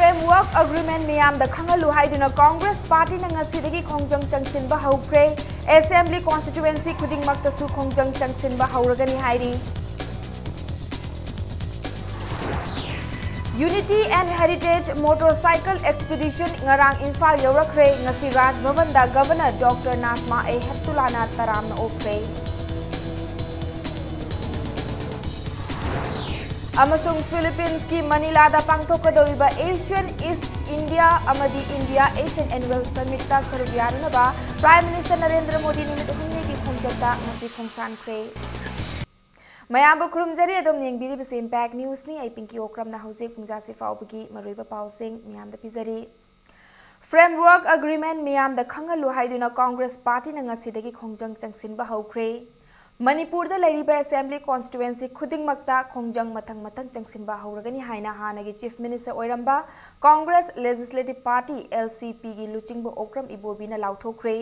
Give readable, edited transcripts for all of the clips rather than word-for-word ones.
Framework Agreement miyamda khangalu haiduna Congress Party na ngasidagi khongjang changsinba haukhre Assembly constituency khudingmakta su khongjang changsinba hauragani hairi Unity and Heritage Motorcycle Expedition ngarang Imphal yaurakre ngasi Raj Bhavan da Governor Dr. Nasma A. Heptulana taramna okre Amasung Philippines ki Manila da pangthokadoriba Asian East India amadi India Asian Annual Summit ta sarubyan ba Prime Minister Narendra Modi ni humni ki khongjata ngasi khongsan khre Mayamba khurumjari adom yengbiri bise Impact News ni ai pinki okram na hojik pungja se faubagi maruiba pausing miyam da pizari Framework Agreement miyam da khangalu haiduna Congress Party na ngasidagi khongjang changsinba haukhre Manipur da lairiba Assembly constituency khudingmakta khongjang mathang changsinba hauragani haina hanagi Chief Minister oiramba Congress Legislative Party LCP gi luchingbo okram ibobina lauthokre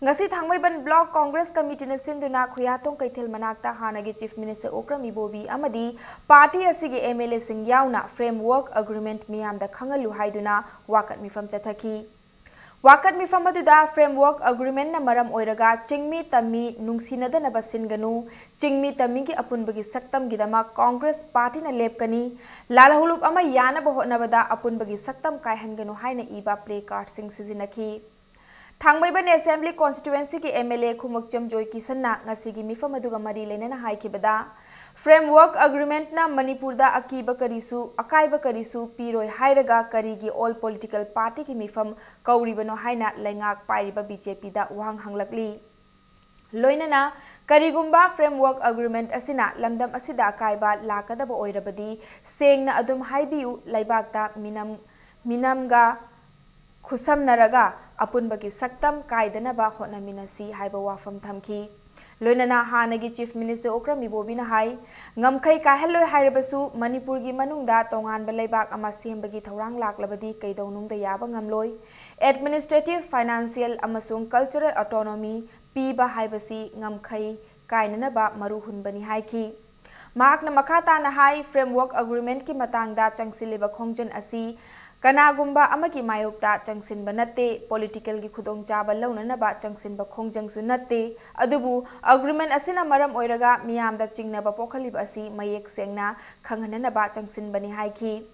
ngasi thangmaiban Block Congress Committee na sinduna khuyatong kaithel manakta hanagi Chief Minister okram ibobi amadi party asigi MLA sing yauna Framework Agreement miyam da khangalu haiduna wakat mifam chathaki Wakat mifam aduda Framework Agreement na maram oiraga chingmi tammi nungsinadana basinganu chingmi tammi ki apunbagi saktam gidama Congress Party na lepkani lalahulup ama yana bahotnabada apunbagi saktam kaihanganu haina iba play card sing sizinaki Thangmaiban Assembly constituency ki MLA Khumukcham Joy Kisanna ngasigi mifam aduga mari lenana haikibada Framework Agreement na Manipur da akiba karisu akaiba karisu piroi hairaga karigi all political party ki mifam kauribano haina laingak pairiba BJP da wahang hanglakli loinana karigumba Framework Agreement asina lamdam asida akaiba lakadaba oirabadi sengna adum haibiu laibakta minamga khusamnaraga apunbagi saktam kaidanaba hotnaminasi haiba wafam thamki Loinana hanagi Chief Minister okram ibobina hai ngamkai kahelloi hairabasu Manipur gi manungda tongan balaibak ama sembagi thorang laklabadi kaidaunung da yaba ngamloi administrative financial amasung cultural autonomy piba haibasi ngamkai kainana ba maru hunbani haiki makna makata na hai Framework Agreement ki matangda changsiliba khongjan asi Kanagumba amaki mayokta changsinba natte political gi khudong chaba launanaba changsinba khongjangsu natte adubu agreement asina maram oiraga miyamda chingnaba pokhaliba asi mayek sengna khanghananaba changsinbani haiki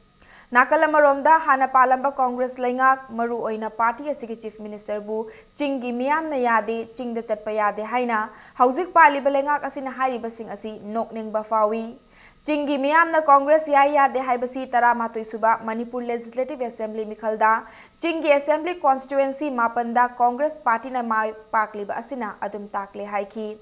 Nakalamaromda hana palamba Congress laingak maru oina party asigi Chief Minister bu chingi miyamna yade chingda chatpa yade haina hauzik paliba laingak asina hairiba sing asi noknengba fawi Chingi miyamna Congress ya de haibasi taramatoi suba Manipur Legislative Assembly mikhalda Chingi Assembly constituency mapanda Congress Party na mai pakliba asina adum takle haiki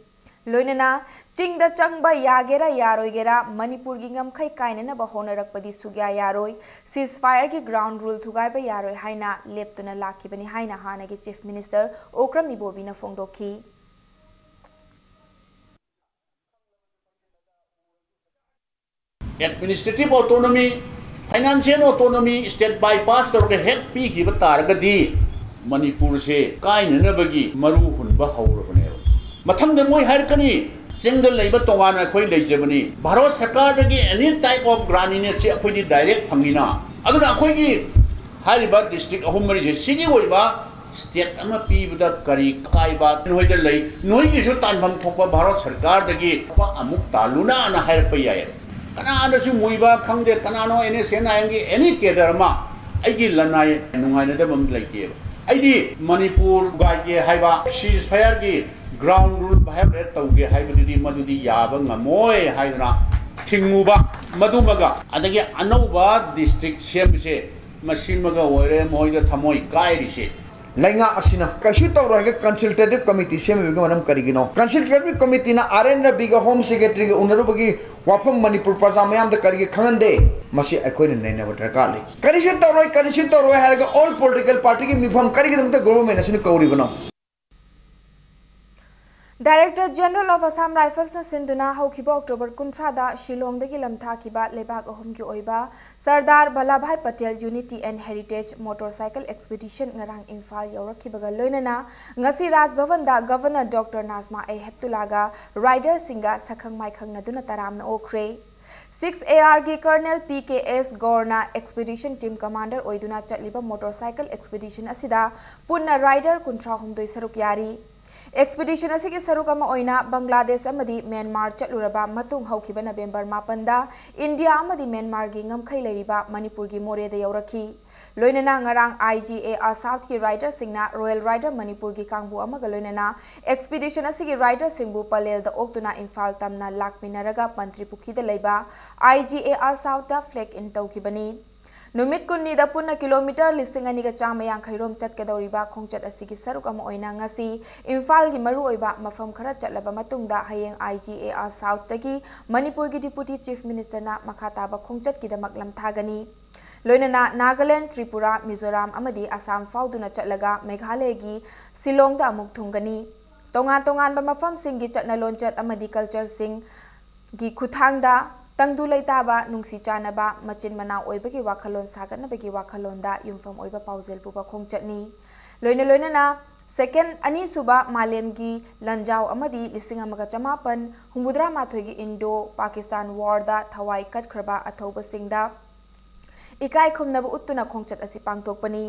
loinana chingda changba yagera yaroigera Manipur gi ngamkhai kainana ba honarakpadi sugya yaroi ceasefire ki ground rule thugaiba yaroi haina leptuna lakibani haina hanagi Chief Minister okram ibobina fongdokhi Administrative autonomy, financial autonomy, state bypass to head peak of Targadi, Manipur se, Kainabagi, Maru Hunba Haurabane. Matang the Moy Harkani, single labor Tawana Quay Germany, Barot Sakadagi, any type of graniness for the direct Pangina. Aduna Kogi, Haribat district of Homari, Sigi Waiba, state Amapi with the Kari, Kaiba, Noidalay, no issue time from Topa Barot Sakadagi, Amukta, Luna and a Harpaya. Kanano si muiba kangde kanano ene sena yangi any kedarma aigi lanai nungai na bam laite aidi Manipur gaige haiba ceasefire gi ground rule bahab re tauge haibadi madudi yaba ngamoi haidna thingmuba madumaga adagi anauba district semse masimaga oire moida thamoi kairi se Lainga asina kashi tawraga consultative committee semi biga manam karigino consultative committee na arena biga home secretary ga unarubagi wafam Manipur praja mayam da karige khangande masi akoina naina water kali karishi tawroi haraga all political party ki mifam karige damta government asina kauri bana Director General of Assam Rifles na Sinduna Haukiba October 13 da Shillong dagi lamthakiba lebak ahum ki oiba Sardar Vallabhbhai Patel Unity and Heritage Motorcycle Expedition ngarang Imphal yaurakhibaga loinana ngasi Raj Bhavan da Governor Dr. Nasma A. Heptulaga rider singa sakhang maikhang naduna taramna okre 6AR की colonel PKS गौरना expedition team commander ओइदुना चटलिबा motorcycle expedition असिदा पुन्ना rider 53 सरुक यारी expedition असिगी सरुक अमा ओइना बांग्लादेश अमदी म्यांमार चटलुरबा मतुंग हौखिबा नवेंबर 9 दा इंडिया अमदी म्यांमार गी ngमखै लेरिबा मणिपुर गी मोरेदा यौरखी लोइनना ngarang IGAR South की राइडर सिंगना रॉयल राइडर मणिपुर की कांगबु अमगा लोइनना expedition असिगी rider सिंगबु Palel the ओक्तुना Imphal तमना लाकमिनरगा पंत्री पुखीदा लेबा IGAR South दा फ्लैग इन तौखिबनी नुमित कुन्नी दा पुन्ना किलोमीटर 2,950 चटकदौरिबा खोंचत असिगी सरुक अमा ओइना ngasi इम्फाल की मरु ओइबा मफम खरा चटलबा मतुंगदा हयेंग IGAR South तगी मणिपुर की डिप्यूटी चीफ मिनिस्टर ना मखाताबा खोंचत किदमक लमथागनी लोइनना नागालैंड त्रिपुरा मिजोराम अमदी असम फाउदुना चटलगा मेघालय की शिलोंग दा अमुक थुंगनी तोंगान तोंगान मफम सिंगी चटना लोंचत अमदी कल्चर सिंग की खुथांगदा तंगदु लेताबा नुंगसी चानबा मचिन मना ओइबगी वाखलोन सागनबगी वाखलोनदा युमफम ओइबा पाउजेल पुबा खोंचतनी लोइनना सेकेंड अनी सुबा मालेम की लंजाव अमदी 1958 की इंडो पाकिस्तान वारदा थवाई कटख्रबा अथौबसिंगदा इकाई खुमनब उत्तुना खोंचत असी पांगथोकपनी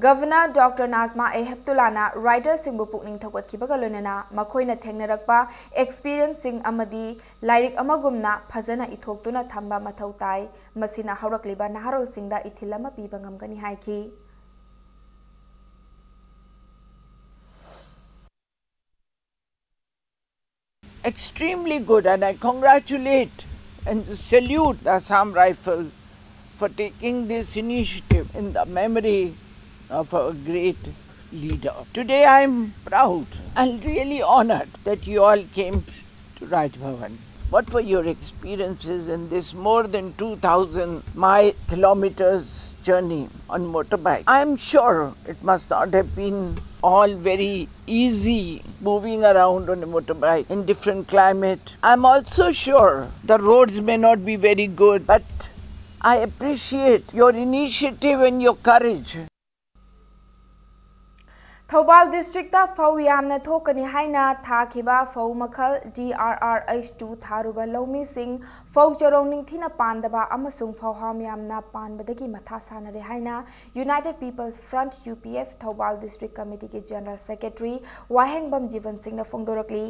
governor doctor Najma हेप्तुलाना rider सिंगबु पुकनिंग थौगतखिबगा लोइनना मखोइना थेंगनरकपा experience सिंग अमदी लाइरिक अमगुमना फजना इथोक्तुना थंबा मथौ ताई मसिना हौरकलिबा नहारोल सिंगदा इथिल अमा पीबा ngamgani हाइखी Extremely good, and I congratulate and salute the Assam Rifle for taking this initiative in the memory of a great leader. Today I am proud and really honored that you all came to Raj Bhavan. What were your experiences in this more than 2,000 kilometers journey on motorbike? I am sure it must not have been all very easy moving around on a motorbike in different climate. I am also sure the roads may not be very good, but I appreciate your initiative and your courage. Thoubal district फौ यामना थोकनी हाइना थाखिबा फौ मखल DRRH2 थारुबा लौमी Singh फौ चरोंग निंगथिना पांदबा अमसुंग फौ हाम यामना पानबदगी मथा सानरे हाइना United People's Front UPF Thoubal district committee के जनरल सेक्रेटरी वाहेंगबम जीवन सिंह ना फोंदोरकली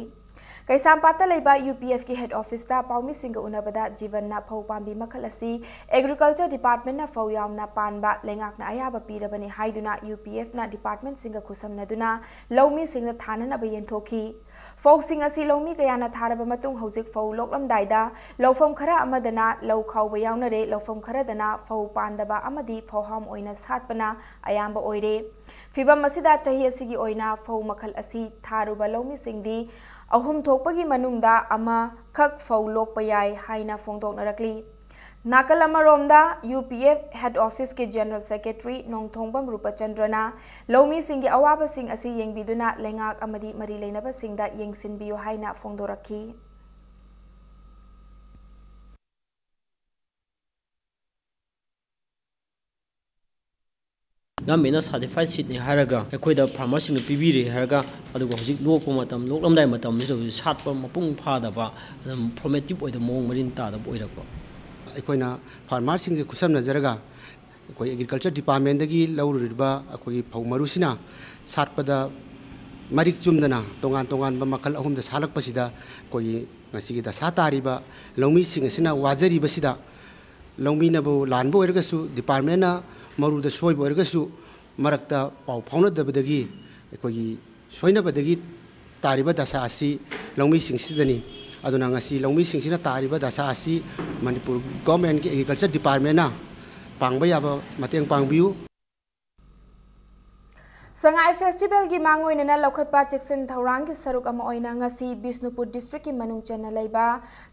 कैसामपाता लेबा UPF की हेड ऑफिस दा पाउमी सिंह उनबदा जीवन ना फौ पांबी मखल असी एग्रीकल्चर डिपार्टमेंट ना फौ यामना पानबा लेंगाकना अयाबा पीरबनी हाइदुना UPF ना डिपार्टमेंट सिंह खुसमनदुना लौमी सिंह थानना बयेंथोखी फौ सिंह असी लौमी कयाना थारबा मतुंग हौजिक फौ लोकलमदाइदा लौफम खरा अमदना लौ खाउबा यावनरे लौफम खरादना फौ पांदबा अमदी फौ हाम ओइना सातपना अयाम्बा ओइरे फिबम मसिदा चाही असिगी ओइना फौ मखल असी थारुबा लौमी सिंहदी अहुम थोकपगी मनुंगदा अमा खक फौ लोकपा याय हाइना फोंदोकनरकली नाकल अमरोमदा UPF हेड ऑफिस के जनरल सेक्रेटरी नोंगथोंबम रूपचंद्रना लौमी सिंह अवाब सिंह असी येंगबिदुना लेंगाक अमदी मरी लेनबा सिंहदा येंगसिनबियो हाइना फोंदोरखी गवर्नमेंट सर्टिफाइड सीट ने हारगा अखोइदा फार्मर्स ने पीबीरे हारगा अदुगो हजिक लोकपो मतम लोकलमदाय मतम सिदो सातप मपुंग फादबा अदम फॉर्मेटिव ओइदा मोंग मरिन तादब ओइरको अखोइना फार्मर्स सिंग खुसम नजरगा अखोइ एग्रीकल्चर डिपार्टमेंट दगी लौरुरिबा अखोइ फौ मरुसिना सातपदा मरिक चुमदना तोंगान तोंगान मखल अहुमदा सालकपसिदा अखोइ ngasiगी दशा तारिबा लौमी सिंग सिना वाजरिबसिदा लौमीनबो लानबो ओइरगसु डिपार्टमेंटना मरुदा सोइबो ओइरगसु मरक्ता पाउ फाउनदबदगी अखोइ सोइनबदगी तारिबा दशा असि लौमी सिंगसिदनी अदुना ngasi लौमी सिंगसिना तारिबा दशा असि मणिपुर गवर्नमेंट के एग्रीकल्चर डिपार्टमेंटना पांगबा याबा मतेंग पांगबियु संगाई फेस्टिवल की मांगोइनना लौखतपा चिक्सिन थौरांग की सरुक अमा ओइना ngasi बिष्णुपुर डिस्ट्रिक्ट की मनुंग चना लेबा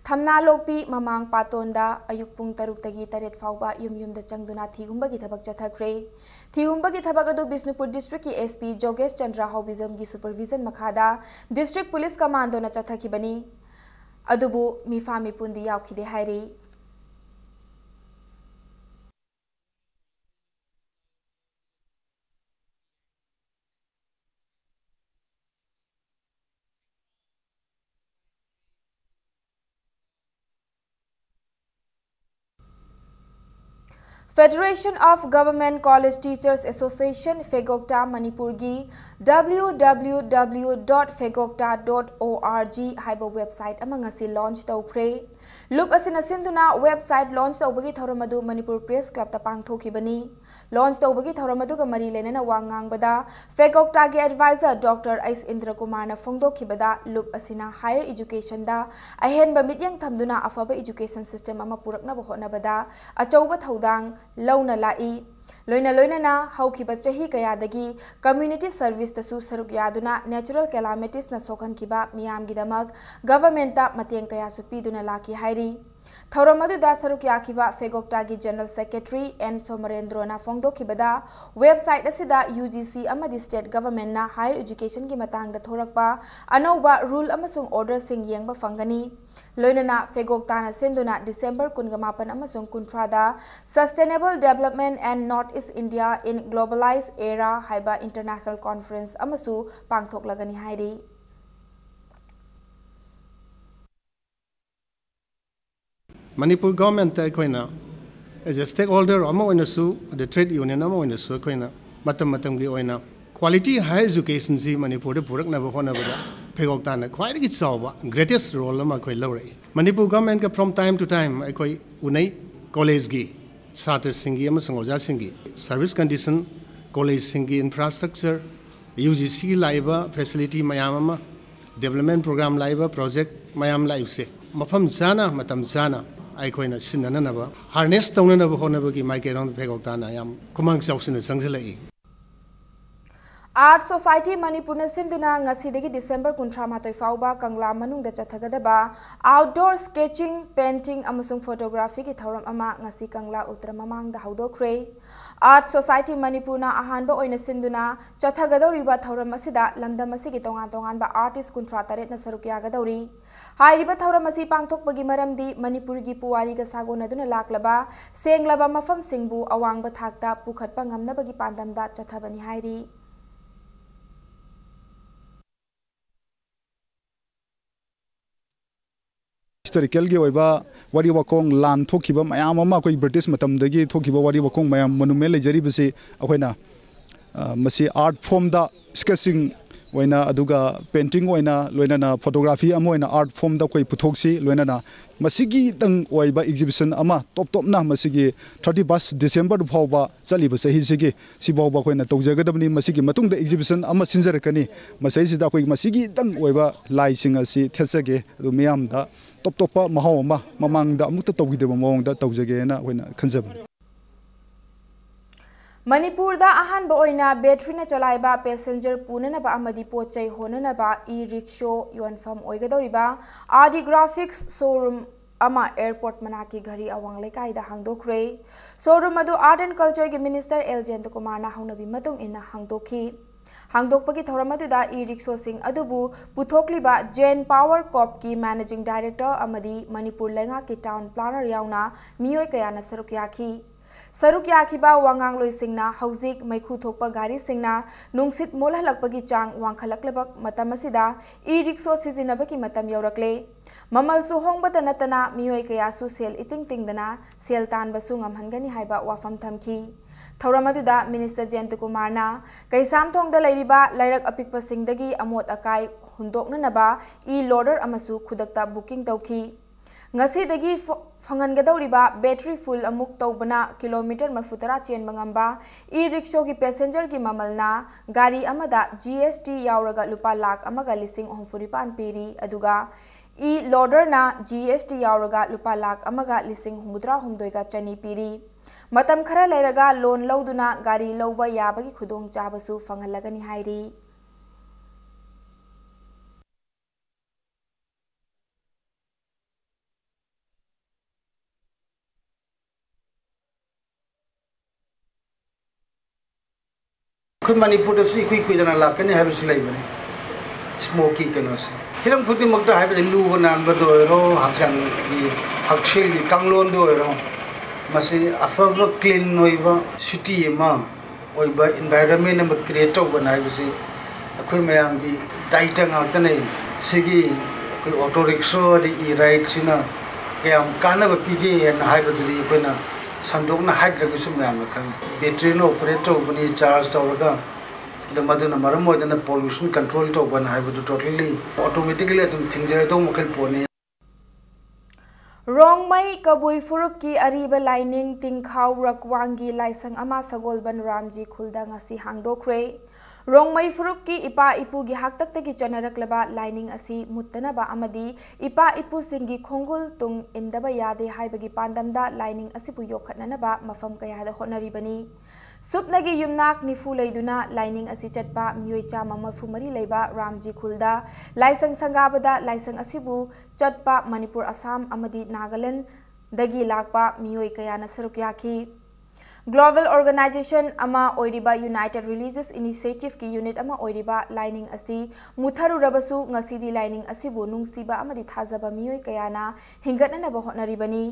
थमना लोकपी ममांग पातोंदा अयुक पुंग तरुक तगी तरेट फाउबा युमयुमदा चंगदुना थिगुंबा की थबक चथखरे थिगुंबा की थबक अदु बिष्णुपुर डिस्ट्रिक्ट की SP जोगेश चंद्रा हौबिजम की सुपरविजन मखादा डिस्ट्रिक्ट पुलिस कमांडो ना चथखिबनी अदुबु मिफा मिपुंदी यावखिदे हाइरी Federation of Government College Teachers Association Fegokta Manipurgi www.fegokta.org haiba website amangasi launch tawkhre loop asina sinduna website launch tawbagi thoramadu Manipur Press Club ta pangthokibani launch tawbagi thoramadu ga mari lenena wangang bada Fegokta ge advisor Dr. S. Indra Kumar na phongdokhibada loop asina higher education da ahen ba mityang thamduna afaba education system ama purakna bahona bada achauba thodang launa lai loina na haukiba chahi kayadagi community service tasu saruk yaduna natural calamities na sokhan kiba miyam gidamak government ta mateng kaya supiduna laki hairi Thauramadu da saruk yakiba Fegokta gi General Secretary N. Somarendro na phongdokibada website asida UGC amadi state government na higher education gi matang da thorakpa anauba rule amasung order sing yengba fangani loinana Fegokta na senduna December 18 amasung 13 da Sustainable Development and Northeast India in Globalized Era haiba international conference amasu pangthoklagani hairi Manipur government as a stakeholder the trade union quality higher education Manipur Purak Fegokta quite greatest role Manipur government from time to time unai college gi Sata Singi Amasangoja Singi service condition college Singi infrastructure UGC Liba facility Mayama development program Liba project Mayam Live se Mafam Zana Matam Zana Aikoina Sinanaba, harness Tonanaba Honabaki, Mike around Fegokta, I am Kumang South in the Sangalai. Art Society Manipur na sinduna ngasidagi December 13 fauba Kangla manung da chathagadaba outdoor sketching, painting amasung photography ki thoram ama ngasi Kangla Uttar mamang da haudokre Art Society Manipur na ahanba oina sinduna chathagadoriba thoram asida lamdam asigi tongan ba artist 38 na saruk yagadori Hairiba Thauramasi Pangthokpagi Maramdi Manipurgi Puwari ga sagonaduna laklaba senglaba mafam singbu awangba thakta pukhatpa ngamnabagi pandamda chathabani hairi historical gi oiba wari wakong lan thokiba mayam ama koi British matam dagi thokiba wari wakong mayam monument lejari bisi akoina masi art form da sketching Waina aduga painting waina loina photography ama waina art form da koi puthoksi loina na masigi tang oiba exhibition ama top na masigi 31 December phawba chaliba sahi sigi sibawba koina tawjagadabni masigi matungda exhibition ama sinjarakani masai sida koi masigi tang oiba lai singa si thesage adu miyam da top mahaw ama mamang da amukta tawgideba mawang da tawjage na waina khanjab Manipur da ahan ba oina battery na chalaiba passenger punana ba amadi pochai honana ba e-rickshaw yonfam oigadoriba RD Graphics showroom ama airport manaki ghari awang lekai da hangdokre showroom adu art and culture ge minister L. Jayant Kumar na haunabi matung ina hangdokhi hangdokpagi thoramadu da e-rickshaw sing adubu puthokliba Jain Power Corp ki managing director amadi Manipur lenga ki town planner yauna miyoi kayana sarukyakhi Saruk yakiba wangang loi singna hauzik maikhu thokpa gari singna nungsit molhalakpagi chang wangkhalaklabak matam asida e-rickshaw sizinabaki matam yaurakle mamal su hongbata natana miyoi kaya su sel iting tingdana sel tan basu ngamhangani haiba wafam thamki Thauramadu Minister Jayant Kumar na kaisam thongda lairiba lairak apikpa singdagi amot akai hundokna naba e-loader amasu khudakta booking tawki ngasi dagi fangan gadawriba battery full amuk tawbana kilometer marfutara chen mangamba e-rickshaw ki passenger ki mamalna gari amada GST yauraga lupa lakh amaga lising 35 peri aduga e-loader na GST yauraga lupa lakh amaga lising 73 ga chani piri matam khara lairaga loan lauduna gari lauba yabagi khudong chabasu fangalagani hairi Kun Manipur da sui kui dana la kani have silai bane smoky kanos hiram khudi magda have lu banan ba do ro haksan gi hakshil gi kanglon do ro masi afava clean noiba city ma oiba environment ma create to banai bisi akhoi mayam gi daita nga tane sigi koi auto rickshaw di e ride sina kayam kana ba pige na have di koina संदोकना हाइड्रगसु मैम खंग battery नो operate तौबनी charge तौरगा मदुना मरम ओइदना पोल्यूशन कंट्रोल तौबन हाइबदु टोटली ऑटोमेटिकली अदुम थिंगजरे दो मखल पोने रोंगमई कबुई फुरुप की अरीब लाइनिंग तिंखाव रकवांगी लाइसंग अमा सगोलबन रामजी खुलदा ngasi हांगदोख्रे रोंगमई फुरुप की इपा इपू की हाकतक की चनरकलबा लाइनिंग असी मुत्तनबा अमदी इपा इपू सिंगी खोंगुल तुंग इंदबा यादे हाइबगी पांदमदा लाइनिंग असिपु योखतननबा मफम कयादा होनरिबनी सुपनगी युमनाक निफु लेदुना लाइनिंग असी चटपा मियोय चामा मफु मरी लेबा रामजी खुलदा लाइसंग संगाबदा लाइसंग असिबु चटपा मणिपुर असम अमदी नागालैंड दगी लाकपा मियोय कयाना सरुक याखी ग्लोबल ऑर्गेनाइजेशन अमा ओइरिबा यूनाइटेड रिलीजियस इनिशिएटिव की यूनिट अमा ओइरिबा लाइनिंग असी मुथरु रबसु ngasiदी लाइनिंग असिबु नुंगसीबा अमदी थाजबा मियोय कयाना हिंगतनबा होनरिबनी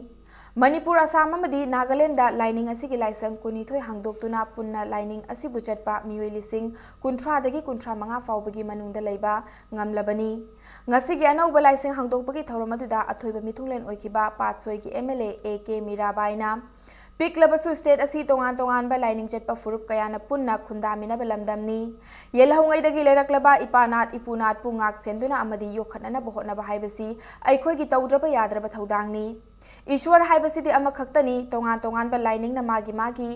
मणिपुर असम अमदी नागालैंड दा लाइनिंग असिगी लाइसंग कुनिथोय हांगदोक्तुना पुन्ना लाइनिंग असिबु चटपा मियोय लिसिंग कुंथ्रा दगी कुंथ्रा मंगा फावबगी मनुंगदा लेबा ngamlabani ngasiगी अनौबा लाइसिंग हांगदोक्पगी थौरम अदुदा अथोयबा मिथुंगलेन ओइखिबा पाटसोय की एमएलए एके मीराबाइना पिकलबसु स्टेट असी तोंगान तोंगान बा लाइनिंग चटपा फुरुप कयाना पुन्ना खुंदामिना बलमदमनी येलहौंगैदगी लेरक्लबा इपानात इपुनात पुंगाक सेंदुना अमदी योखनना बहोनबा हाइबसी अइखोयगी तौद्रबा याद्रबा थौदांगनी ईश्वर हाइबसिदी अमखक्तनी तोंगान तोंगान बा लाइनिंग ना मागी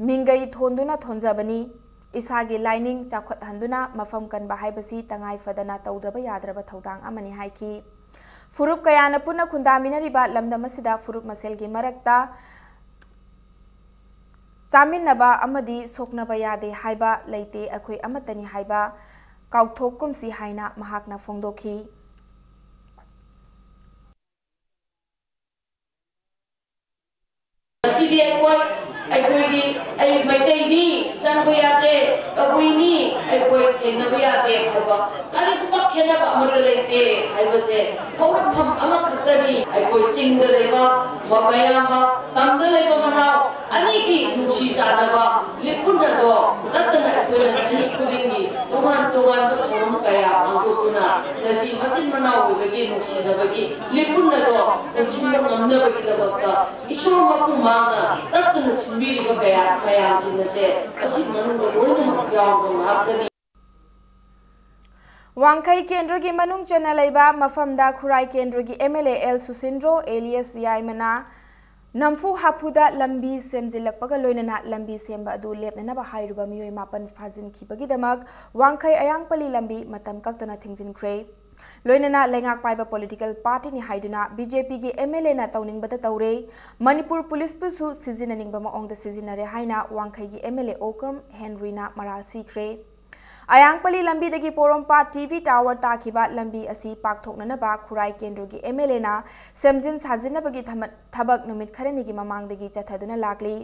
मिंगई थोंदुना थोंजबनी इसागी लाइनिंग चाखत हंदुना मफम कनबा हाइबसी तंगाई फदना तौद्रबा याद्रबा थौदांग अमनी हाइकी फुरुप कयाना पुन्ना खुंदामिनरिबा लमदमसिदा फुरुप मसेलगी मरक्ता चामिनबा अमदी सोकनबा यादे हाइबा लेते अखोय अमतनी हाइबा काउथोकुमसी हाइना महाकना फोंदोखी सिदी अखोय अखोयगी अय मैतैनी चनबा यादे कबुइनी अखोय थेनबा यादे हाइबा करी कुबा खेनबा अमत लेते हाइबसे थौरफम अमखतनी अखोय चिंग लेबा मबयाबा तंग लेबा मनाव अनेकी नुसी जानबा लिपुनदो दत्तना अखोयना सही खुदिंगी तोगान तोगान तो थौरम कया मांगोकुना नसी मचिन मनाव होबगी नुसीनबगी लिपुनदो तंसिनो नमनबगी दबक्ता ईश्वर मपु मांगना दत्तना सिंबिरिबा कया कया जिनसे असि मनुंग लोइनमक यावबा मागदनी वांखई केंद्र की मनुंग चना लेबा मफमदा खुराई केंद्र की एमएलए एल सुसिंद्रो एलियस याइमना नमफु हाफुदा लंबी सेमजिलकपगा लोइनना लंबी सेमबा अदु लेपनना हाइरुबा मियोय मापन फाजिन खिबगीदमक वांखई अयांगपली लंबी मतम कक्तना थिंजिनख्रे लोइनना लेंगाक पाइबा पॉलिटिकल पार्टी नि हाइदुना बीजेपी की एमएलए ना तौनिंगबता तौरे मणिपुर पुलिस पुसु सिजिननिंगबा मओंगदा सिजिनरे हाइना वांखई की एमएलए ओक्रम हेनरीना मराल सीख्रे अयांगपली लंबी दगी पोरोंपा टीवी टावर ताखिबा लंबी असी पाकथोकननबा खुराई केंद्र की एमएलए ना सेमजिन साजिनबगी थबक नुमित खरनिगी ममांगदगी चथदुना लाकली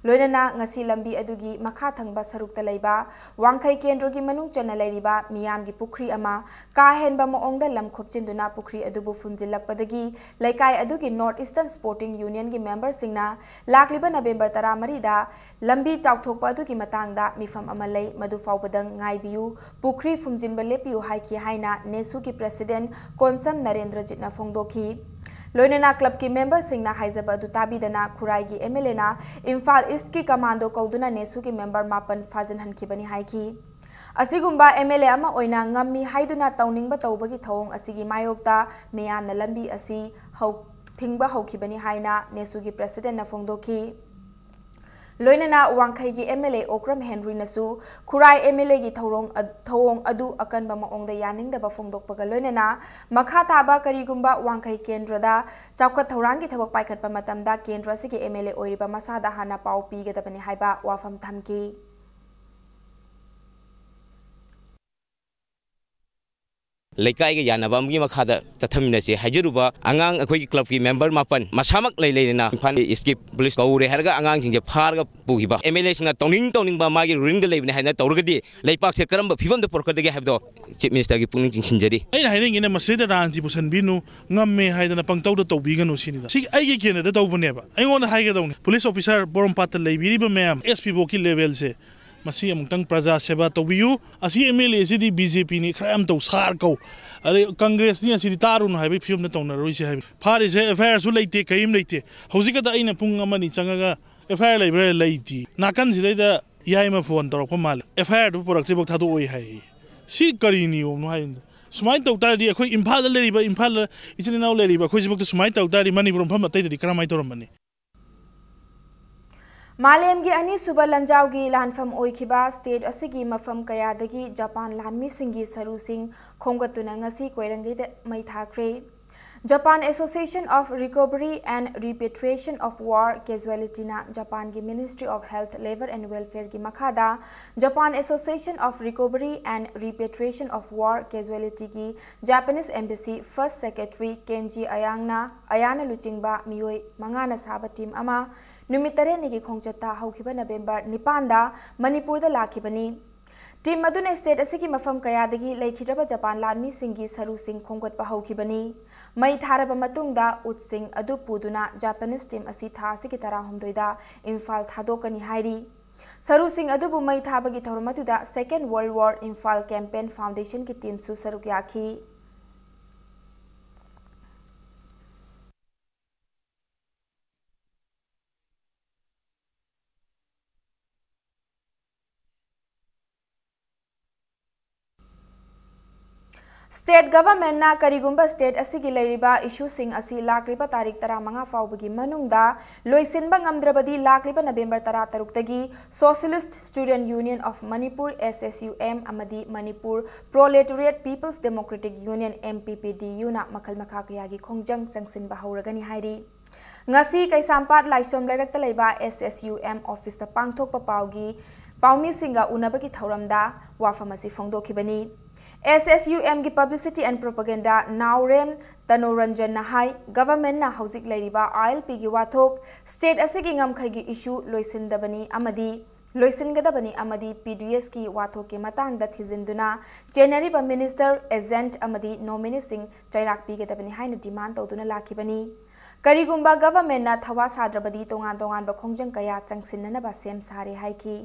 लोइनना ngasi लंबी अदुगी मखा थंगबा सरुकता लेबा वांखई केंद्र की मनुंग चना लेरिबा मियामगी पुखरी अमा काहेनबा मओंगदा लम खोपचिंदुना पुखरी अदुबु फुंजिलकपदगी लेकाय अदुगी नॉर्थ ईस्टर्न स्पोर्टिंग यूनियन की मेंबर सिंगना लाकलिबा नवेंबर 13 दा लंबी चाउथोकपा अदुगी मतंगदा मिफम अमलै मदु फाउबदंग गाइबियु पुखरी फुंजिनबा लेपियु हाइकी हाइना नेसु की प्रेसिडेंट कोनसम नरेंद्र जितना फोंदोखी लोइनना क्लब की मेंबर सिंगना हाइजब अदु ताबीदना खुराई की एमएलए ना इम्फाल ईस्ट की कमांडो कौदुना नेसु की मेंबर मापन फाजन हनखिबनी हाइकी असिगुम्बा एमएलए अमा ओइना ngami हाइदुना तौनिंगबा तौबगी थौंग असिगी मायोक्ता मियामना लंबी असि हौ थिंगबा हौखिबनी हाइना नेसु की प्रेसिडेंट ना फोंदोखी लोइनना वांखई की एमएलए ओक्रम हेनरी नसु खुराई एमएलए की थौंग अदु अकनबा मओंगदा यानिंगदबा फोंदोकपगा लोइनना मखा ताबा करीगुम्बा वांखई केंद्रदा चाउखत थौरांगी थबक पाइखतपा मतमदा केंद्र असिगी एमएलए ओइरिबा मसादा हाना पाउ पीगदबनी हाइबा वाफम थमकी लेकाई के यानबा की मखादा तथमिनसे हाइजरुबा आंगांग अखोई क्लब की मेंबर मापन मसामक लेना इम्फाल इसकी पुलिस कौरे हरगा आंगांग सिंजे फारगा पुगिबा एमएलए सिंगा तौनिंग बा मागी रुलिंग लेबने हाइना तौरगदी लेपाक से करम फिवम द पोरकदगे हाइबदो चीफ मिनिस्टर की पुनिंग चिंसिंजरी अैना हाइनिंगिने मसेदा Ranji पुसनबिनु ngame haidana pangtauda tawbiganu sinida sig aigi kenada tawbaneba aingonda haigedawne police officer borom pat leibiriba mayam sp boki level se masi amtang praja seba tobiu asi MLA sidi BJP ni khram to sar ko are Congress ni asi tarun haibi film na tongna roi se haibi phari se FIR su leite kaim leite hojika da aina pung amani changaga FIR leibre leiti nakan sidaida yaima phone torok ko mal FIR du porak chebok thadu oi hai si kari niom no hai sumai tau tari akhoi imphal le riba imphal ichini naw le riba khoi jibok sumai tau tari Manipur pham atai di kramai toramani Malemgi ani suba lanjaugi lanfam oikhiba state asigi mafam kayadagi Japan lanmi singi saru sing khonggatuna ngasi koirangi de mai thakre Japan Association of Recovery and Repatriation of War Casualty na Japan gi Ministry of Health, Labor and Welfare gi makhada Japan Association of Recovery and Repatriation of War Casualty gi Japanese Embassy First Secretary Kenji Ayana Luchingba miyoi mangana saba team ama numitare nigi khongchata haukiba November 9 da Manipur da lakhibani Team maduna state asigi mafam kayadagi leikhiraba Japan lanmi singi saru sing khonggot pa haukhibani mai tharaba matungda utsing adu puduna Japanese team asi tha asigi tara humdoida Imphal thadokani hairi saru sing adu bu mai thabagi thormatuda Second World War Imphal Campaign Foundation ki team su saru yakhi State government na karigumba state asigi leiriba issue sing asi lakliba tarik tara manga faubagi manungda loisinba ngamdrabadi lakliba November tara taruktagi Socialist Student Union of Manipur SSUM amadi Manipur Proletariat People's Democratic Union MPPDU na makal makha kayagi khongjang changsinba hauragani hairi ngasi kaisampat laisom lairakta leiba SSUM office ta pangthokpa paugi paumi singa unabagi thauramda wafamasi phongdokhibani SSUM की publicity and propaganda Naurem Tanoranjan Nahai government na hauzik leiriba ILP की wathok state asigi ngamkhai की issue loisindabani amadi loisingadabani amadi PDS की wathok के matang da thizinduna general minister agent amadi nominee sing chairak pigedabani haina demand tawduna lakhibani karigumba government na thawa sadrabadi tongan tongan ba khongjang kaya changsinnana ba sem sare haiki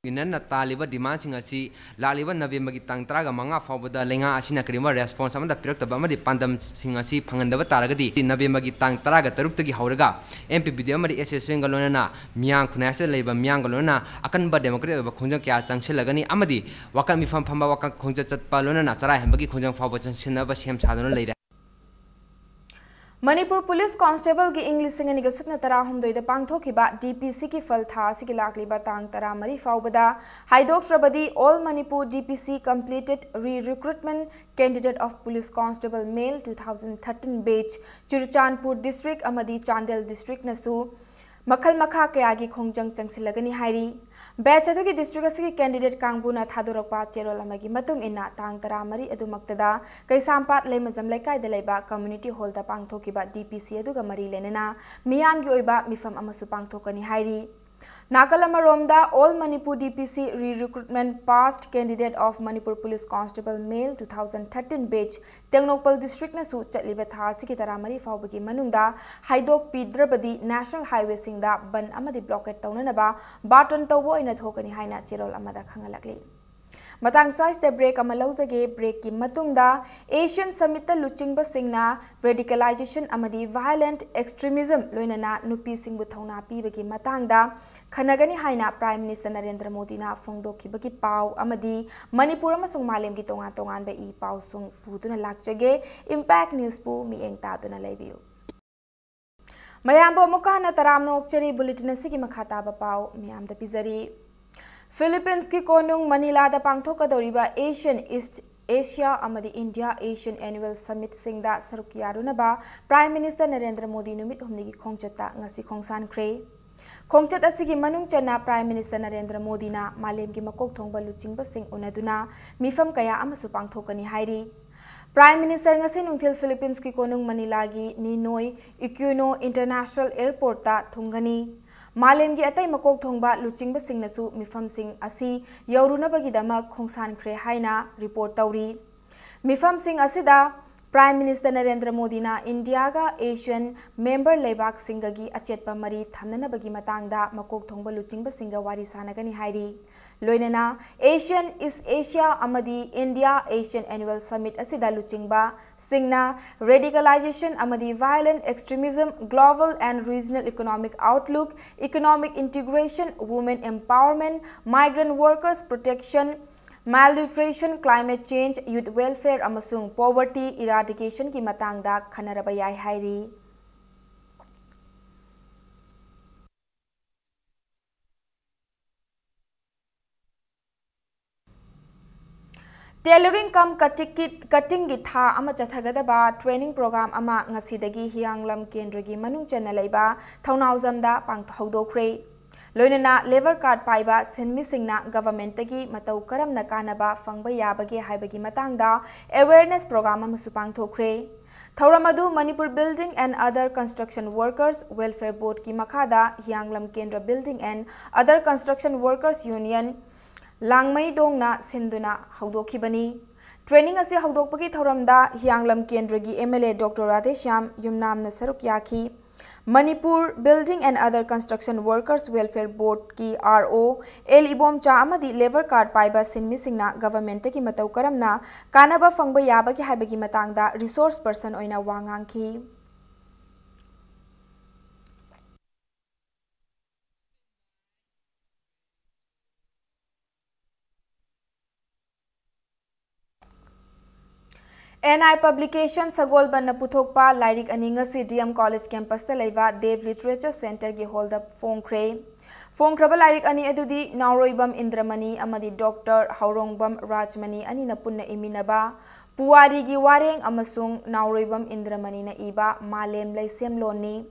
Inna taliba demand sing asi laliba November gi tang traga manga fawbada lenga asina krima response amada pirak taba amadi pandam sing asi phangandaba taragadi November gi tang traga taruk tagi hauraga MPPD amadi SSN galona miang khunase leiba miang galona akan ba democratic ba khongjang kya changsilagani amadi wakan mi pham phamba wakan khongja chatpa lona na charai hambagi khongjang fawba changsinna ba sem sadona leira Manipur Police Constable की English सिंगनी के सुपना तरा हम दोइदा पांगथोखिबा DPC की फल था सिकी लाकलिबा तांग तरा मरी फाउबदा हाइडोक्ट्रबदी All Manipur DPC completed re-recruitment candidate of Police Constable Male 2013 batch Churchanpur District amadi Chandel District nasu मखल मखा कयागी खोंजंग चंगसिलगनी हाइरी बैच अदुगी डिस्ट्रिक्ट असगी कैंडिडेट कांगबुना थादोरकपा चेरोल अमगी मतुंग इना तांग तरामरी अदुमक्तदा कैसामपाट लेमजम लेकाइदा लेबा कम्युनिटी हॉल दा पांगथोकिबा DPC अदुगा मरी लेनेना मियामगी ओइबा मिफम अमसु पांगथोकनी हाइरी Nakalamaromda All Manipur DPC re-recruitment past candidate of Manipur Police Constable Male 2013 batch Tengnokpal District nasu chatliba tha siki taramari faubagi manungda haidok pidrabadi National Highway singda ban amadi blockade taunanaba baton tawbo ina thokani haina chirol amada khangalakli Matang swais the break amalauze break ki matungda Asian Summit ta luchingba singna radicalization amadi violent extremism loinana nupi singbu thauna pibagi matangda khanagani haina Prime Minister Narendra Modi na phongdokhibagi pau amadi Manipur amasung malem gi tonga tongan ba I pau sung puduna lakchage Impact News pu mi engta duna leibiu Mayambo mukana taramno okchari bulletin asigi makhata ba pau miyam da pizari Philippines ki konung Manila da pangthokadoriba Asian East Asia amadi India Asian Annual Summit singda sarukiyarunaba Prime Minister Narendra Modi numit humnigi khongchata ngasi khongsan khre khongchat asigi manung chana Prime Minister Narendra Modi na malem gi makok thongba luchingba sing unaduna mifam kaya amasu pangthokani hairi Prime Minister ngasi nungthil Philippines ki konung Manila gi Ninoy Aquino International Airport ta thungani Malem gi atai makok thongba luchingba singnasu mifam sing asi yaurunabagi dama khongsan khre haina report tawri mifam sing asida Prime Minister Narendra Modi na India ga Asian member leibak singagi achetpa mari thamnanabagi matangda makok thongba luchingba singa wari sanagani hairi. Loinana Asian is Asia amadi India Asian Annual Summit asida luchingba singna radicalization amadi violent extremism, global and regional economic outlook, economic integration, women empowerment, migrant workers protection, malnutrition, climate change, youth welfare amasung poverty eradication ki matangda khanaraba yai hairi. Tailoring kam cutting gi tha ama chathagadaba training program ama ngasidagi hianglam kendragi manung chana leiba thaunauzamda pangthodokre. Loinana labor card paiba senmi singna government tagi matau karamna kanaba fangba yabagi haibagi matangda awareness program ama supang thokre. Thauramadu Manipur Building and Other Construction Workers Welfare Board ki makhada hianglam kendra Building and Other Construction Workers Union Langmai dongna sinduna haudokhibani. Training asi haudokpagi thauramda hianglam kendragi MLA Dr. Radheshyam Yumnamna saruk yakhi. Manipur Building and Other Construction Workers Welfare Board ki RO El Ibom Cha amadi labor card paiba sinmi singna government ki matau karamna kanaba fangba yaba ki haibagi matangda resource person oina wangangki. NI Publication Sagol Banna Puthokpa Lyric Aninga CDM College Campus ta leiva Dev Literature Center gi hold up Fongkre. Fongkraba Lyric Ani adudi Nauroibam Indramani amadi Dr. Haurongbam Rajmani ani na punna iminaba Puwari gi wareng amasung Nauroibam Indramani na iba Malem Laisem Loni.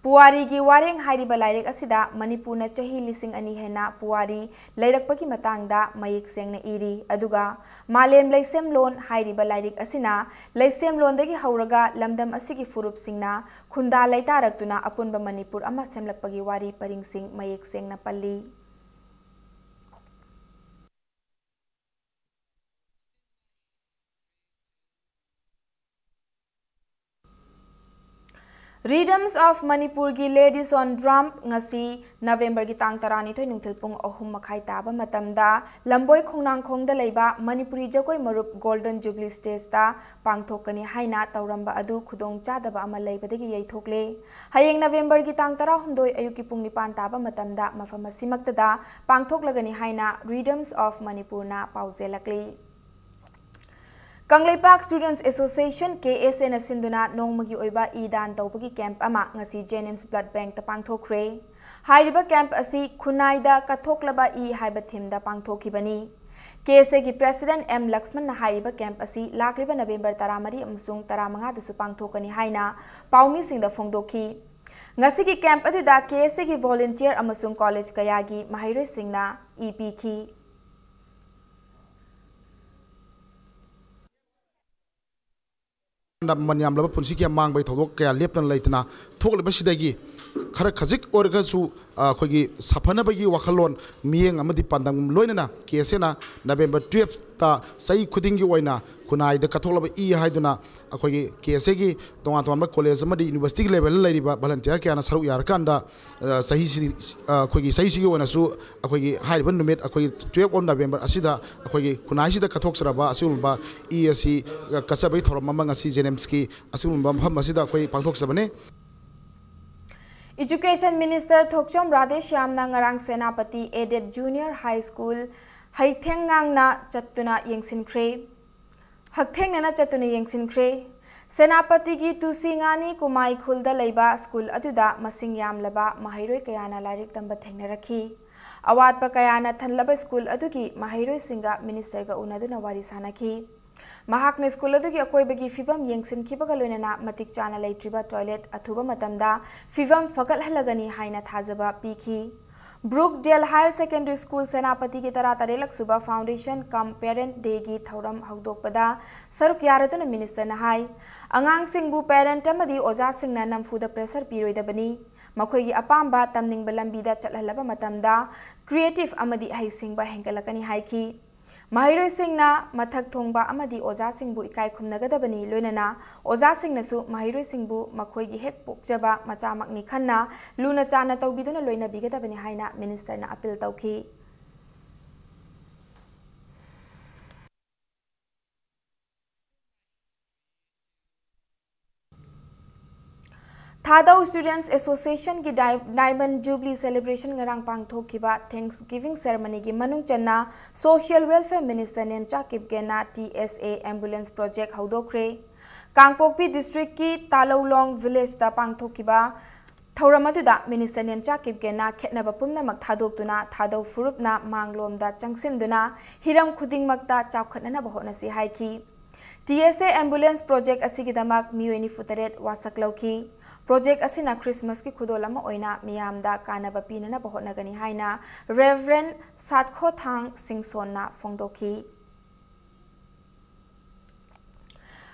Puwari gi wareng hairiba Lyric asida Manipur na chahi lising ani hena Puwari Lyric matangda mayik seng na iri aduga Malem Laisem Lon hairiba Lyric asina Laisem Lon dagi hauraga lamdam asigi furup singna khunda laitaraktuna apunba Manipur ama semlakpagi wari paring sing mayik seng na palli. Rhythms of Manipur gi Ladies on Drum ngasi November gi tang tarani thoi nungthil pung ahum makhai taba matamda lamboi khongnang khongda leiba Manipuri jagoi marup Golden Jubilee Stage ta pangthokani haina tauramba adu khudong chadaba ama leibadagi yaithokle hayeng November gi tang tara humdoi ayuki pung nipan taba matamda mafam asimaktada pangthoklagani haina Rhythms of Manipur na pauzelakli. Kangleipak Students Association KSN Sinduna Nongmagi Oiba Idan Taupagi Camp Ama ngasi Jenims Blood Bank ta pangthokre. Hairiba camp asi Kunaida Kathoklaba I haiba thimda pangthokibani. KSA ki President M Laxman na hairiba camp asi lakliba November taramari amsung taramanga dasu pangthokani haina paumi singda phongdokhi. Ngasi ki camp aduda KSA ki volunteer amasung college kayagi mahairoi singna EP ki. Manyam laba punsi kia mang bai thodok kaya leptan laitana thok leba sidagi khara khazik orga su khogi saphana bagi wakhalon mieng amadi pandang loinana kesena November 12 ta sai khudingi oina kunai da kathok laba I haiduna khogi kese gi tonga tonga college amadi university level lairiba volunteer kya na saru yar kanda sahi khogi sahi sigi oina su khogi haiban numit khogi 12 on November asida khogi kunai sida kathok saraba asulba ESC kasabai thoram manga si Jenemski asulba pham asida khoi pangthok sabane. Education Minister Thokchom Radheshyam na ngarang Senapati Aided Junior High School Haithengang na chatuna yengsinkre. Hakthengang na chatuna yengsinkre. Senapati gi tusingani kumai khulda leiba school aduda masing yam laba mahairoi kayana larik tamba thengnarakhi. Awatpa kayana thanlaba school adugi mahairoi singa minister ga unaduna wari sanakhi. Mahakna school adugi akoibagi fibam yengsinkibaga loinana matik chana leitriba toilet athuba matamda fibam fagal halagani haina thazaba pikhi. Brookdale Higher Secondary School Senapati ki tara tarelak suba Foundation Cum Parent Day gi thauram hagdokpada saruk yaratuna minister na hai angang singbu parent amadi oja singna namfuda pressure piroidabani makhoi gi apamba tamning balambi da chathalaba matamda creative amadi hai singba hengalakani haiki Mahiroi-singna mathak thongba amadi oja-singbu ikai khumnagadabani loinana oja-singnasu mahiroi-singbu makhoigi hek pokjaba machamakni khanna luna chana tawbiduna loina bigadabani haina minister na appeal tawki. Thadau Students Association ki Diamond Jubilee Celebration ngarang pangthokiba Thanksgiving ceremony ki manung channa Social Welfare Minister Nemcha Kipgena TSA Ambulance Project haudokre. Kangpokpi District ki Talolong Village da pangthokiba Thauramatuda Minister Nemcha Kipgena khetnaba pumnamak thadoktuna Thadau Furupna manglomda changsinduna hiram khudingmakta chawkhatnana bahonasi haiki. TSA Ambulance Project asigidamak miyoi futeret wasaklauki. Project asina Christmas ki khudolama oina miyamda kanaba pinana bahotnagani haina Reverend Satko Thang Singsonna Fongdoki.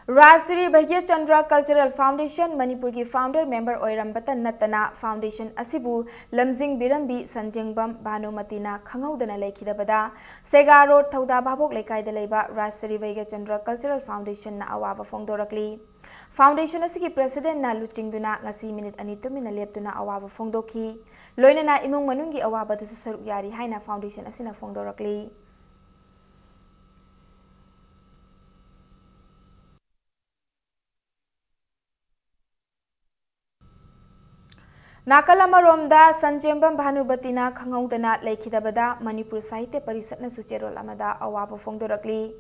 Rajsri Bhagya Chandra Cultural Foundation Manipur ki founder member oirambatan natana foundation asibu lamjing birambi sanjengbam Bhanumatina khangaudana lekhidabada Sega Road Thauda Babok lekai da leiba Rajsri Bhagya Chandra Cultural Foundation na awaba fongdorakli. Foundation asigi president na luchingduna ngasi minute ani tumina leptuna awaba fongdoki loinana imung manungi awaba du saruk yari haina foundation asina fongdorakli. Nakalamaromda Sanjembam Bhanubatina Khangaudana Lekhidabada Manipur Sahitya Parisatna Sucherol Amada awaba fongdorakli.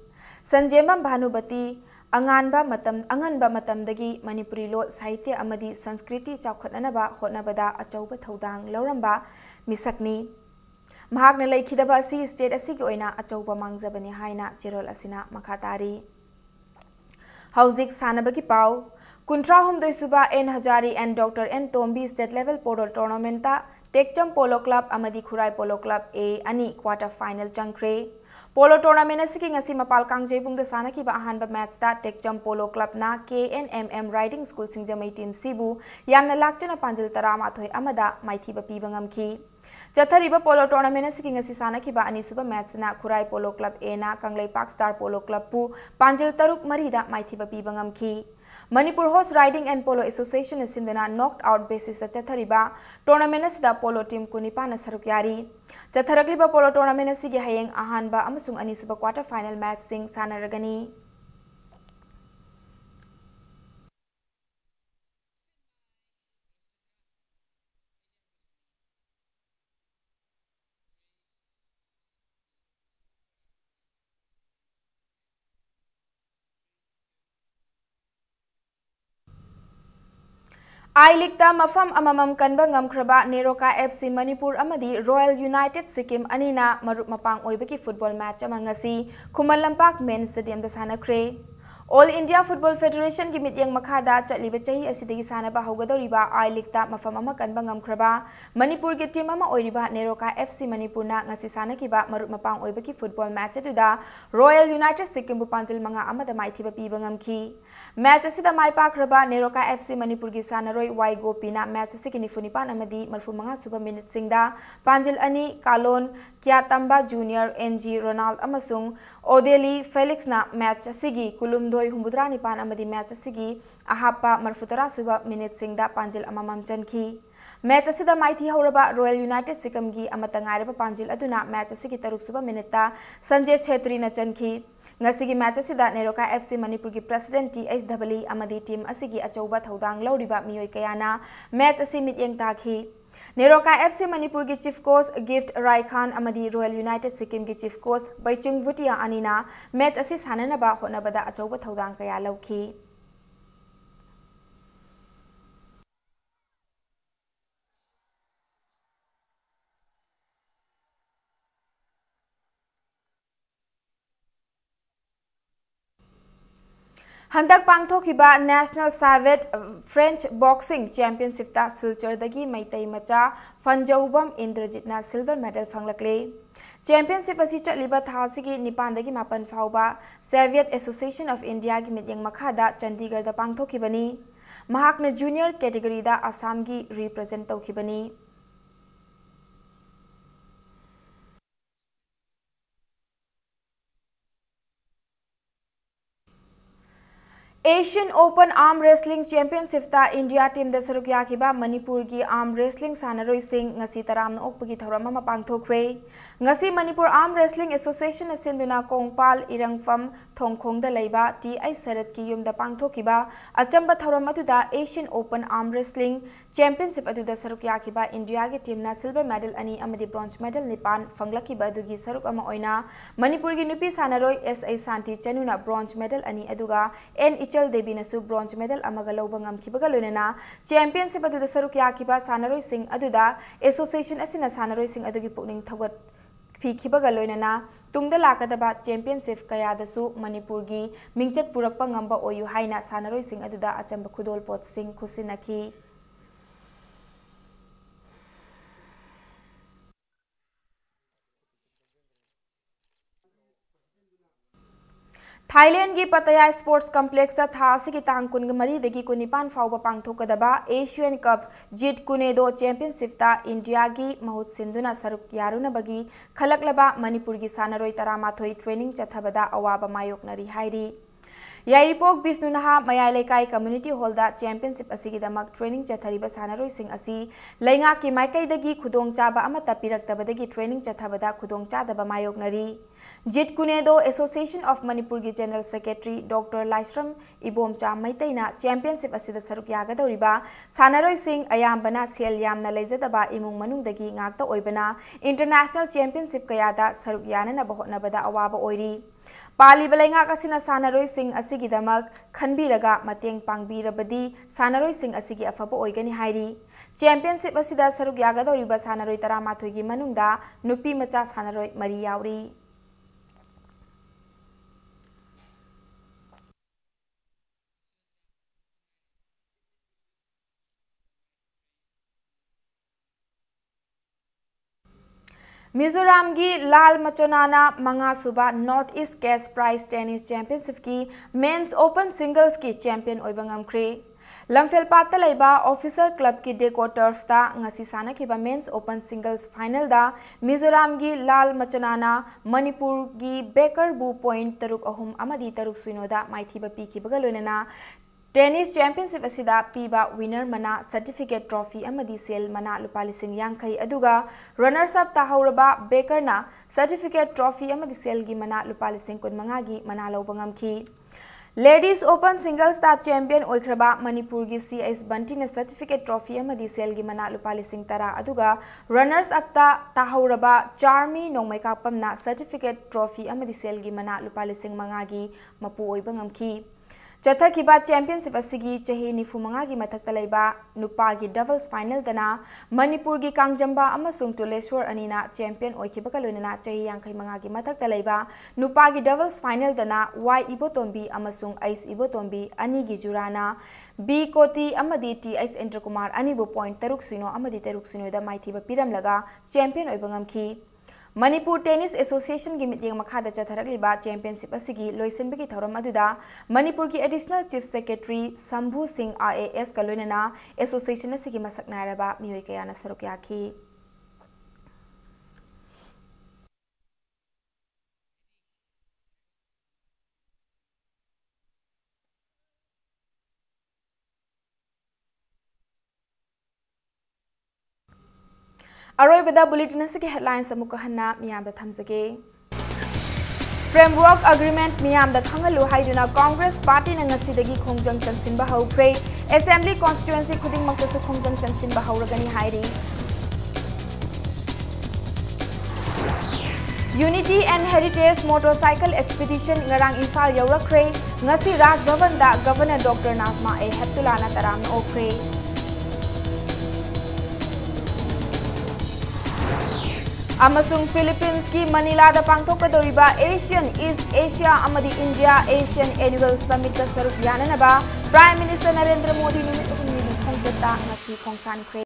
Sanjembam Bhanubati Anganba matamdagi Manipuri Lord Sahitya amadi Sanskriti Chawkhatnanaba hotnabada achauba thaudang lauramba misakni. Mahakna lekhidaba asi state asigi oina achauba mangjabani haina cherol asina makhatari. Hauzik sanabagi pau Kuntra Homdoi Suba N Hazari and Dr. N Tombi State Level Polo Tournamenta Tekcham Polo Club Amadi Khurai Polo Club A Ani quarter final changkre. Polo tournament asiki ngasi mapal kangjebung da sanaki ba ahanba match da Tekcham Polo Club na KNMM Riding School Singjamai team Sibu yamna lakchana panjil taramathoi amada maithiba piba ngamki. Chathariba Polo tournament asiki ngasi sanaki ba ani suba match na Khurai Polo Club A na Kanglei Park Star Polo Club pu panjil taruk marida maithiba piba ngamki. Manipur Horse Riding and Polo Association is in the knocked out basis the Chathariba tournament as the polo team Kunipana Sarukyari. Chatharakliba Polo tournament as Sigi Hayeng Ahanba Amusung Anisuba quarter final match sing Sanaragani. I-League ta mafam amamam kanba ngamkraba Neroka FC Manipur amadi Royal United Sikkim anina marup mapang oibaki football match amangasi Khuman Lampak Main Stadium da sanakre. All India Football Federation ki mityang makhada chatliba chahi asidagi sanaba haugadoriba I-League ta mafam ama kanba ngamkraba Manipur ki team ama oiriba Neroka FC Manipur na ngasi sanakiba marup mapang oibaki football match aduda Royal United Sikkim bu panjil manga amada maithiba piba ngamki. Match asida mai pakraba Neroka FC Manipur ki sanaroi Y Gopina match asiki nifunipan amadi marfu manga suba minute singda panjil ani Kalon Kyatamba Junior NG Ronald amasung Odeli Felix na match asigi kulum doi humbudra nipan amadi match asigi ahapa marfutara suba minute singda panjil amamam chanki. Match asida maithi hauraba Royal United Sikkim gi amatangareba panjil aduna match asigi taruk suba minute ta Sanjay Chhetri na chanki. Ngasigi match asida Neroka FC Manipur ki president TH Dhabali amadi team asigi achauba thaudang lauriba miyoi kayana match asi mityeng takhi. Neroka FC Manipur ki chief coach Gift Rai Khan amadi Royal United Sikkim ki chief coach Baichung Bhutia anina match asi sananaba hotnabada achauba thaudang kaya lauki. Handak pangthokiba National Savate French Boxing Championship ta Silchar dagi Maitai macha Fanjaubam Indrajitna silver medal fanglakle. Championship asi chatliba thasigi nipan dagi mapan fauba Savate Association of India gi mityang makhada Chandigarh da pangthokibani. Mahakna junior category da Assam gi represent tawkhibani. Asian Open Arm Wrestling Championship ta India team da saruk yakiba Manipur gi arm wrestling sanaroi sing ngasi taram na okpagi thawram ma pangthokre ngasi Manipur Arm Wrestling Association asinduna kongpal irangfam thongkhong da leiba TI Sarat ki yum da pangthokiba achamba thawram atuda Asian Open Arm Wrestling Championship atuda saruk yakiba India gi team na silver medal ani amadi bronze medal nipan fanglakiba adugi saruk ama oina Manipur gi nupi sanaroi SA Santi Chanuna bronze medal ani aduga Chal Devi nasu bronze medal amaga lawba ngamkibaga loinana championship aduda saruk yakiba sanaroi sing aduda association asina sanaroi sing adugi pukning thagat phikibaga loinana tungda lakadaba championship kayadasu Manipur gi mingchat purakpa ngamba oyu haina sanaroi sing aduda achamba khudol pot sing khusinaki Thailand gi Pattaya Sports Complex ta thasi ki tang kun mari degi kunipan fawba pangthokadaba Asian Cup Jit Kunedo Championship ta India gi mahut sinduna saruk yaruna bagi khalaklaba Manipur gi sanaroi taramathoi training chathabada awaba mayoknari hairi Yairipok Bisnunaha Mayalekai Community Hall da Championship asigi damak training chathariba sanaroi sing asi lainga ki maikai dagi khudong chaba amata piraktabadagi training chathabada khudong chadaba mayoknari Jit Kunedo Association of Manipur gi General Secretary Dr. Laisram Ibomcha Maitaina Championship asida saruk yagadoriba sanaroi sing ayambana sel yamna leijadaba imung manungdagi ngakta oibana International Championship kayada saruk yanana bahotnabada awaba oiri Pali Balenga Kasina Sanaroi Sing Asigi Damak, Kanbiraga, Mateng Pangbirabadi, Sanaroi Sing Asigi Afabo Oigani Hairi. Championship Asida Sarugyaga Doriba Sanaroi Taramatogi Manunda, Nupi Macha Sanaroi Mariauri. Mizoram gi Lal Machanana Manga Suba Northeast Cash Prize Tennis Championship ki Men's Open Singles ki champion oibangam kre. Lamphel Patta Laiba Officer Club ki Deco Turf ta ngasi sana ki ba Men's Open Singles Final da Mizoram gi Lal Machanana Manipur gi Baker Bu Point Taruk Ahum Amadi Taruk Suinoda Maithiba Pi ki bagaloinana Tennis Championship asida piba winner mana certificate trophy amadi sel mana lupa lising yangkai aduga runners up tahauraba Baker na certificate trophy amadi sel gi mana lupa lising kun mangagi mana lawbangam ki Ladies Open Singles ta champion oikraba Manipur gi CS Banti na certificate trophy amadi sel gi mana lupa lising tara aduga runners up ta tahauraba Charmi nongmai kapam na certificate trophy amadi sel gi mana lupa lising mangagi mapu oibangam ki Chatha ki ba championship asigi chahi nifumanga gi mathakta laiba nupa gi doubles final dana Manipur gi Kangjamba amasung Tuleshwar anina champion oikiba kalonina chahi yangkai manga gi mathakta laiba nupa gi doubles final dana Y Ibotombi amasung Ice Ibotombi ani gi jurana B Koti amadi T Ice Endrakumar ani bu point taruk suino amadi taruk suino da maithiba piram laga champion oibangam ki Manipur Tennis Association gi meeting makhada chatharakliba championship asigi loisenbegi thoram aduda Manipur ki additional chief secretary Sambhu Singh RAS kaloinana association asigi masak nairaba mioi kayana saruk yakhi Aroibada bulletin asigi headlines amuka hanna miyam da thamjage Framework Agreement miyam da thangalu haiduna Congress Party na ngasidagi khongjang chansinba haukre Assembly Constituency khuding maktasu khongjang chansinba hauragani hairi Unity and Heritage Motorcycle Expedition ngarang Imphal yaurakre ngasi Raj Bhavan da Governor Dr. Nazma A. Heptulana taramna okre Amasung Philippines ki Manila da pangthokadoriba Asian East Asia amadi India Asian Annual Summit da saruk yananaba Prime Minister Narendra Modi numit khongjata ngasi khongsan kre